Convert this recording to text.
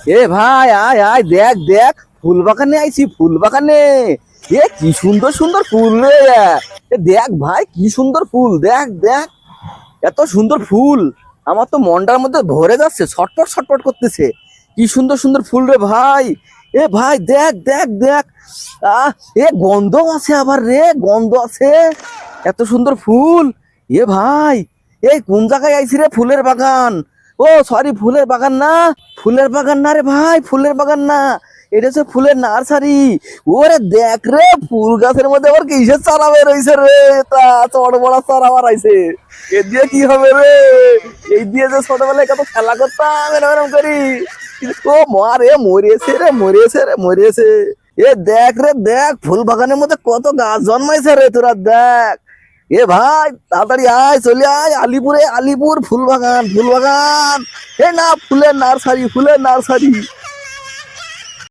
এ ভাই আয় আয় দেখ দেখ ফুল বাগানে আইছি ফুল বাগানে। এ কি সুন্দর সুন্দর ফুল রে। এ দেখ ভাই কি সুন্দর ফুল, দেখ দেখ এত সুন্দর ফুল। আমার তো মনটার মধ্যে ভরে যাচ্ছে, ছটপট ছটপট করতেছে। কি সুন্দর সুন্দর ফুল রে ভাই। এ ভাই দেখ দেখ দেখ। আহ এ গন্ধ আছে আবার রে, গন্ধ আছে। এত সুন্দর ফুল। এ ভাই এই কোন জায়গায় আইছি রে? ফুলের বাগান। ও সরি, ফুলের বাগান না, ফুলের বাগান না রে ভাই, ফুলের বাগান না, এটা হচ্ছে ফুলের নার্সারি। ওরে দেখ রে, ফুল গাছের মধ্যে আবার কিসের চারা বের হইছে রে। তা চড় বড়া চারা বাড়াইছে। এ দিয়ে কি হবে রে? এই দিয়ে যে ছোটবেলায় কত খেলা করতাম এরম এরম করি। ও মা রে, মরিয়েছে রে, মরিয়েছে রে, মরিয়েছে। এ দেখ রে দেখ, ফুল বাগানের মধ্যে কত গাছ জন্মাইছে রে, তোরা দেখ। এ ভাই তাড়াতাড়ি আয়, চলে আয় আলিপুরে, আলিপুর ফুল বাগান, ফুল বাগান। এ না, ফুলের নার্সারি, ফুলের নার্সারি।